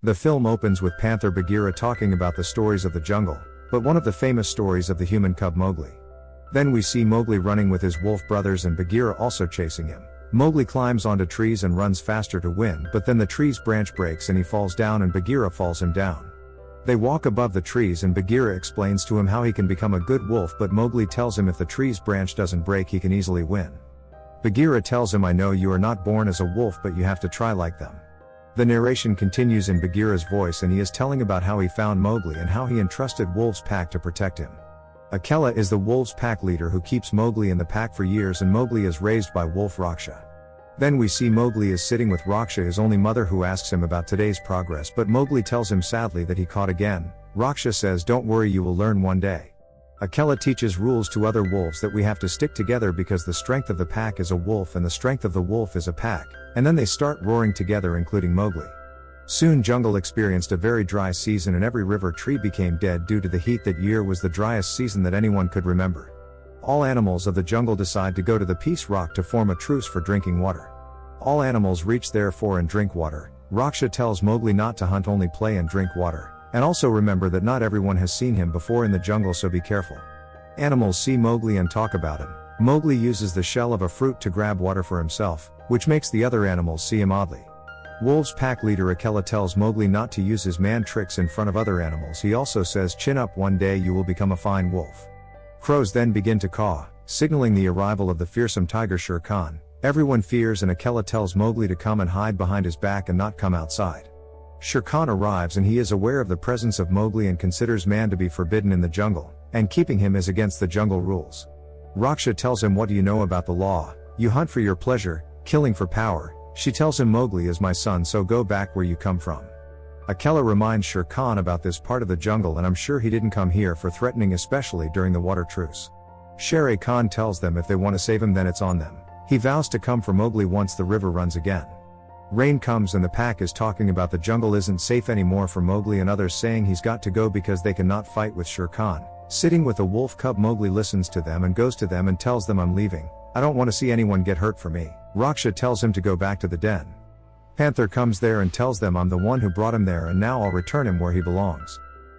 The film opens with Panther Bagheera talking about the stories of the jungle, but one of the famous stories of the human cub Mowgli. Then we see Mowgli running with his wolf brothers and Bagheera also chasing him. Mowgli climbs onto trees and runs faster to win, but then the tree's branch breaks and he falls down and Bagheera falls him down. They walk above the trees and Bagheera explains to him how he can become a good wolf, but Mowgli tells him if the tree's branch doesn't break he can easily win. Bagheera tells him, I know you are not born as a wolf, but you have to try like them. The narration continues in Bagheera's voice and he is telling about how he found Mowgli and how he entrusted Wolf's pack to protect him. Akela is the wolves' pack leader who keeps Mowgli in the pack for years, and Mowgli is raised by Wolf Raksha. Then we see Mowgli is sitting with Raksha, his only mother, who asks him about today's progress, but Mowgli tells him sadly that he caught again. Raksha says, don't worry, you will learn one day. Akela teaches rules to other wolves that we have to stick together because the strength of the pack is a wolf and the strength of the wolf is a pack, and then they start roaring together, including Mowgli. Soon jungle experienced a very dry season and every river tree became dead due to the heat. That year was the driest season that anyone could remember. All animals of the jungle decide to go to the Peace Rock to form a truce for drinking water. All animals reach therefore and drink water. Raksha tells Mowgli not to hunt, only play and drink water, and also remember that not everyone has seen him before in the jungle, so be careful. Animals see Mowgli and talk about him. Mowgli uses the shell of a fruit to grab water for himself, which makes the other animals see him oddly. Wolves' pack leader Akela tells Mowgli not to use his man tricks in front of other animals. He also says, chin up, one day you will become a fine wolf. Crows then begin to caw, signaling the arrival of the fearsome tiger Shere Khan. Everyone fears and Akela tells Mowgli to come and hide behind his back and not come outside. Shere Khan arrives and he is aware of the presence of Mowgli and considers man to be forbidden in the jungle, and keeping him is against the jungle rules. Raksha tells him, what do you know about the law? You hunt for your pleasure, killing for power. She tells him, Mowgli is my son, so go back where you come from. Akela reminds Shere Khan about this part of the jungle, and I'm sure he didn't come here for threatening, especially during the water truce. Shere Khan tells them if they want to save him then it's on them. He vows to come for Mowgli once the river runs again. Rain comes and the pack is talking about the jungle isn't safe anymore for Mowgli and others, saying he's got to go because they cannot fight with Shere Khan. Sitting with a wolf cub, Mowgli listens to them and goes to them and tells them, I'm leaving. I don't want to see anyone get hurt for me. Raksha tells him to go back to the den. Panther comes there and tells them, I'm the one who brought him there and now I'll return him where he belongs.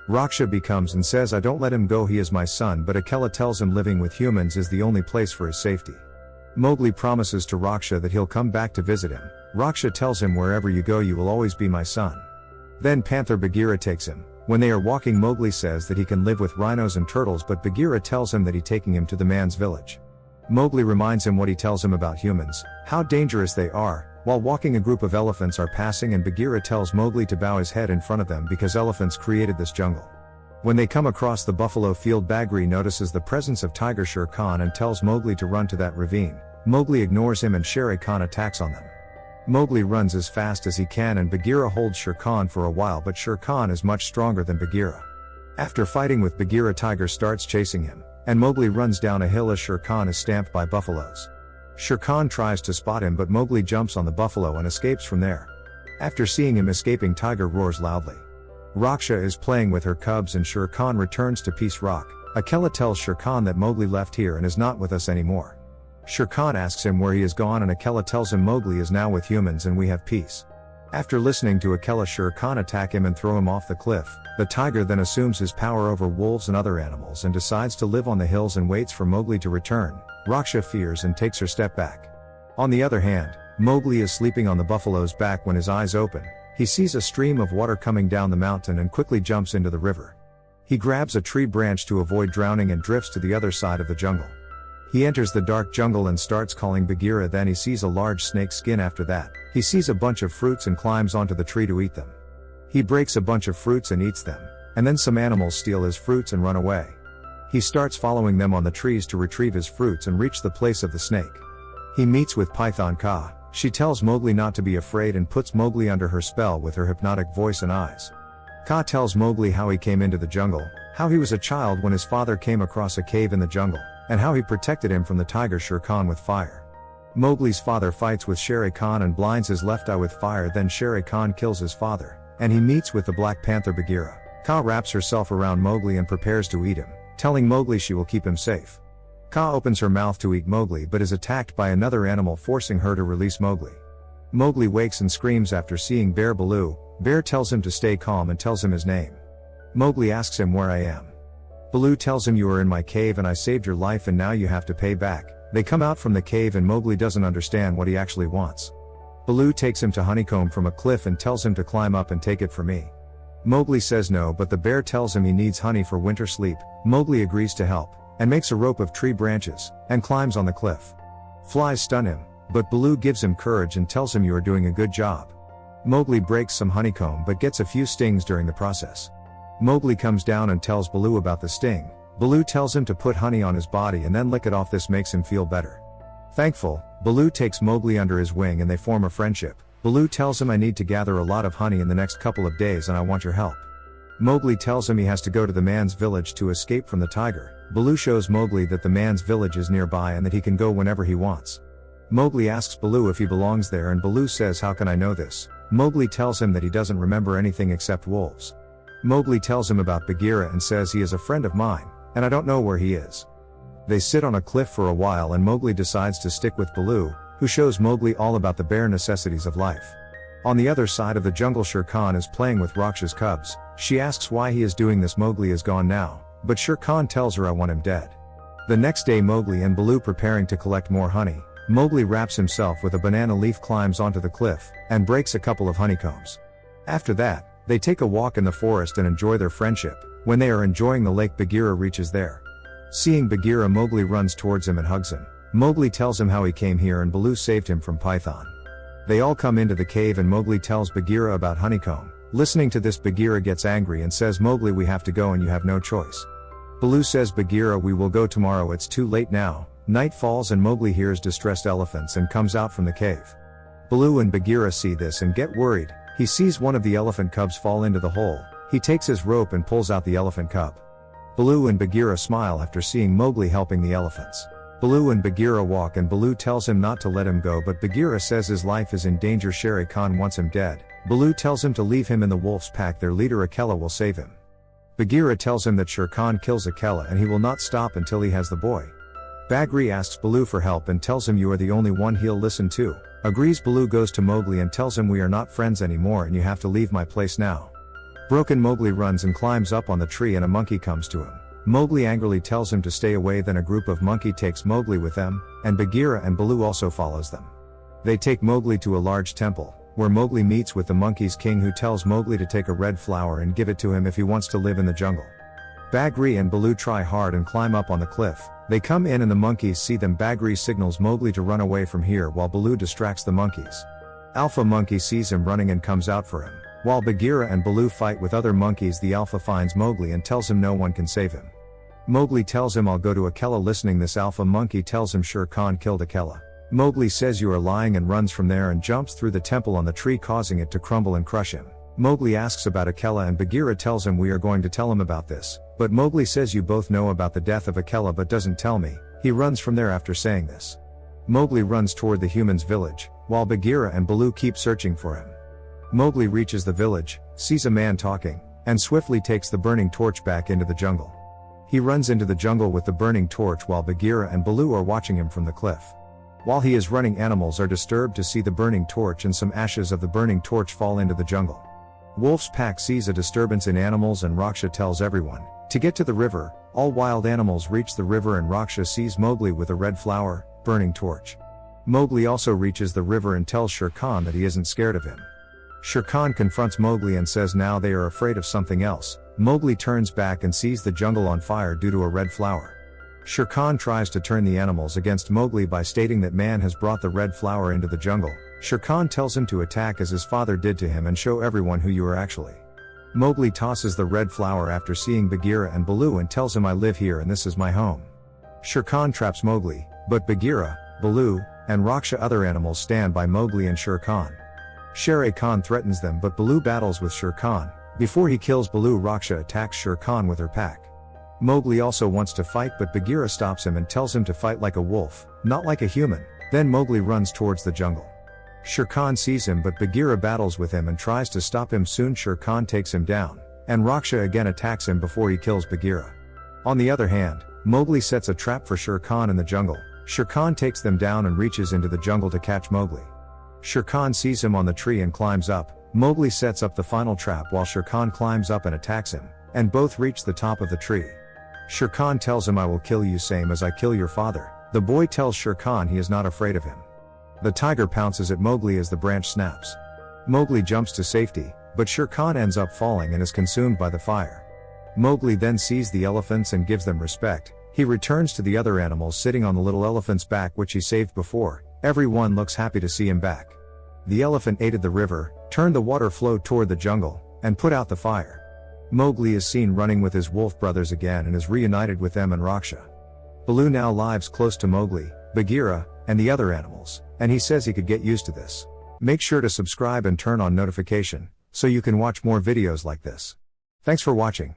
Raksha becomes and says, I don't let him go, he is my son, but Akela tells him living with humans is the only place for his safety. Mowgli promises to Raksha that he'll come back to visit him. Raksha tells him, wherever you go you will always be my son. Then Panther Bagheera takes him. When they are walking, Mowgli says that he can live with rhinos and turtles, but Bagheera tells him that he's taking him to the man's village. Mowgli reminds him what he tells him about humans, how dangerous they are. While walking, a group of elephants are passing and Bagheera tells Mowgli to bow his head in front of them because elephants created this jungle. When they come across the buffalo field, Bagheera notices the presence of tiger Shere Khan and tells Mowgli to run to that ravine. Mowgli ignores him and Shere Khan attacks on them. Mowgli runs as fast as he can and Bagheera holds Shere Khan for a while, but Shere Khan is much stronger than Bagheera. After fighting with Bagheera, tiger starts chasing him, and Mowgli runs down a hill as Shere Khan is stamped by buffaloes. Shere Khan tries to spot him, but Mowgli jumps on the buffalo and escapes from there. After seeing him escaping, tiger roars loudly. Raksha is playing with her cubs and Shere Khan returns to Peace Rock. Akela tells Shere Khan that Mowgli left here and is not with us anymore. Shere Khan asks him where he has gone and Akela tells him Mowgli is now with humans and we have peace. After listening to Akela, Shere Khan attack him and throw him off the cliff. The tiger then assumes his power over wolves and other animals and decides to live on the hills and waits for Mowgli to return. Raksha fears and takes her step back. On the other hand, Mowgli is sleeping on the buffalo's back when his eyes open. He sees a stream of water coming down the mountain and quickly jumps into the river. He grabs a tree branch to avoid drowning and drifts to the other side of the jungle. He enters the dark jungle and starts calling Bagheera. Then he sees a large snake skin. After that, he sees a bunch of fruits and climbs onto the tree to eat them. He breaks a bunch of fruits and eats them, and then some animals steal his fruits and run away. He starts following them on the trees to retrieve his fruits and reach the place of the snake. He meets with Python Ka. She tells Mowgli not to be afraid and puts Mowgli under her spell with her hypnotic voice and eyes. Ka tells Mowgli how he came into the jungle, how he was a child when his father came across a cave in the jungle, and how he protected him from the tiger Shere Khan with fire. Mowgli's father fights with Shere Khan and blinds his left eye with fire. Then Shere Khan kills his father, and he meets with the Black Panther Bagheera. Ka wraps herself around Mowgli and prepares to eat him, telling Mowgli she will keep him safe. Ka opens her mouth to eat Mowgli but is attacked by another animal, forcing her to release Mowgli. Mowgli wakes and screams after seeing Bear Baloo. Bear tells him to stay calm and tells him his name. Mowgli asks him where I am. Baloo tells him you are in my cave and I saved your life and now you have to pay back. They come out from the cave and Mowgli doesn't understand what he actually wants. Baloo takes him to honeycomb from a cliff and tells him to climb up and take it for me. Mowgli says no, but the bear tells him he needs honey for winter sleep. Mowgli agrees to help, and makes a rope of tree branches, and climbs on the cliff. Flies stun him, but Baloo gives him courage and tells him you are doing a good job. Mowgli breaks some honeycomb but gets a few stings during the process. Mowgli comes down and tells Baloo about the sting. Baloo tells him to put honey on his body and then lick it off. This makes him feel better. Thankful, Baloo takes Mowgli under his wing and they form a friendship. Baloo tells him I need to gather a lot of honey in the next couple of days and I want your help. Mowgli tells him he has to go to the man's village to escape from the tiger. Baloo shows Mowgli that the man's village is nearby and that he can go whenever he wants. Mowgli asks Baloo if he belongs there and Baloo says how can I know this? Mowgli tells him that he doesn't remember anything except wolves. Mowgli tells him about Bagheera and says he is a friend of mine, and I don't know where he is. They sit on a cliff for a while and Mowgli decides to stick with Baloo, who shows Mowgli all about the bare necessities of life. On the other side of the jungle, Shere Khan is playing with Raksha's cubs. She asks why he is doing this. Mowgli is gone now, but Shere Khan tells her I want him dead. The next day Mowgli and Baloo preparing to collect more honey. Mowgli wraps himself with a banana leaf, climbs onto the cliff, and breaks a couple of honeycombs. After that, they take a walk in the forest and enjoy their friendship. When they are enjoying the lake, Bagheera reaches there. Seeing Bagheera, Mowgli runs towards him and hugs him. Mowgli tells him how he came here and Baloo saved him from Python. They all come into the cave and Mowgli tells Bagheera about honeycomb. Listening to this, Bagheera gets angry and says Mowgli, we have to go and you have no choice. Baloo says Bagheera, we will go tomorrow, it's too late now. Night falls and Mowgli hears distressed elephants and comes out from the cave. Baloo and Bagheera see this and get worried. He sees one of the elephant cubs fall into the hole. He takes his rope and pulls out the elephant cub. Baloo and Bagheera smile after seeing Mowgli helping the elephants. Baloo and Bagheera walk and Baloo tells him not to let him go, but Bagheera says his life is in danger. Shere Khan wants him dead. Baloo tells him to leave him in the wolf's pack. Their leader Akela will save him. Bagheera tells him that Shere Khan kills Akela and he will not stop until he has the boy. Bagheera asks Baloo for help and tells him you are the only one he'll listen to. Agrees. Baloo goes to Mowgli and tells him we are not friends anymore and you have to leave my place now. Broken Mowgli runs and climbs up on the tree and a monkey comes to him. Mowgli angrily tells him to stay away, then a group of monkey takes Mowgli with them, and Bagheera and Baloo also follows them. They take Mowgli to a large temple, where Mowgli meets with the monkey's king, who tells Mowgli to take a red flower and give it to him if he wants to live in the jungle. Bagheera and Baloo try hard and climb up on the cliff. They come in and the monkeys see them. Bagheera signals Mowgli to run away from here while Baloo distracts the monkeys. Alpha Monkey sees him running and comes out for him. While Bagheera and Baloo fight with other monkeys, the Alpha finds Mowgli and tells him no one can save him. Mowgli tells him I'll go to Akela. Listening this, Alpha Monkey tells him Shere Khan killed Akela. Mowgli says you are lying and runs from there and jumps through the temple on the tree, causing it to crumble and crush him. Mowgli asks about Akela and Bagheera tells him we are going to tell him about this, but Mowgli says you both know about the death of Akela but doesn't tell me. He runs from there after saying this. Mowgli runs toward the humans' village, while Bagheera and Baloo keep searching for him. Mowgli reaches the village, sees a man talking, and swiftly takes the burning torch back into the jungle. He runs into the jungle with the burning torch while Bagheera and Baloo are watching him from the cliff. While he is running, animals are disturbed to see the burning torch and some ashes of the burning torch fall into the jungle. Wolf's pack sees a disturbance in animals and Raksha tells everyone to get to the river. All wild animals reach the river and Raksha sees Mowgli with a red flower, burning torch. Mowgli also reaches the river and tells Shere Khan that he isn't scared of him. Shere Khan confronts Mowgli and says now they are afraid of something else. Mowgli turns back and sees the jungle on fire due to a red flower. Shere Khan tries to turn the animals against Mowgli by stating that man has brought the red flower into the jungle. Shere Khan tells him to attack as his father did to him and show everyone who you are actually. Mowgli tosses the red flower after seeing Bagheera and Baloo and tells him I live here and this is my home. Shere Khan traps Mowgli, but Bagheera, Baloo, and Raksha other animals stand by Mowgli and Shere Khan. Shere Khan threatens them but Baloo battles with Shere Khan. Before he kills Baloo, Raksha attacks Shere Khan with her pack. Mowgli also wants to fight but Bagheera stops him and tells him to fight like a wolf, not like a human. Then Mowgli runs towards the jungle. Shere Khan sees him but Bagheera battles with him and tries to stop him. Soon Shere Khan takes him down, and Raksha again attacks him before he kills Bagheera. On the other hand, Mowgli sets a trap for Shere Khan in the jungle. Shere Khan takes them down and reaches into the jungle to catch Mowgli. Shere Khan sees him on the tree and climbs up. Mowgli sets up the final trap while Shere Khan climbs up and attacks him, and both reach the top of the tree. Shere Khan tells him, "I will kill you same as I kill your father." The boy tells Shere Khan he is not afraid of him. The tiger pounces at Mowgli as the branch snaps. Mowgli jumps to safety, but Shere Khan ends up falling and is consumed by the fire. Mowgli then sees the elephants and gives them respect. He returns to the other animals sitting on the little elephant's back which he saved before. Everyone looks happy to see him back. The elephant aided the river, turned the water flow toward the jungle, and put out the fire. Mowgli is seen running with his wolf brothers again and is reunited with them and Raksha. Baloo now lives close to Mowgli, Bagheera, and the other animals, and he says he could get used to this. Make sure to subscribe and turn on notification, so you can watch more videos like this. Thanks for watching.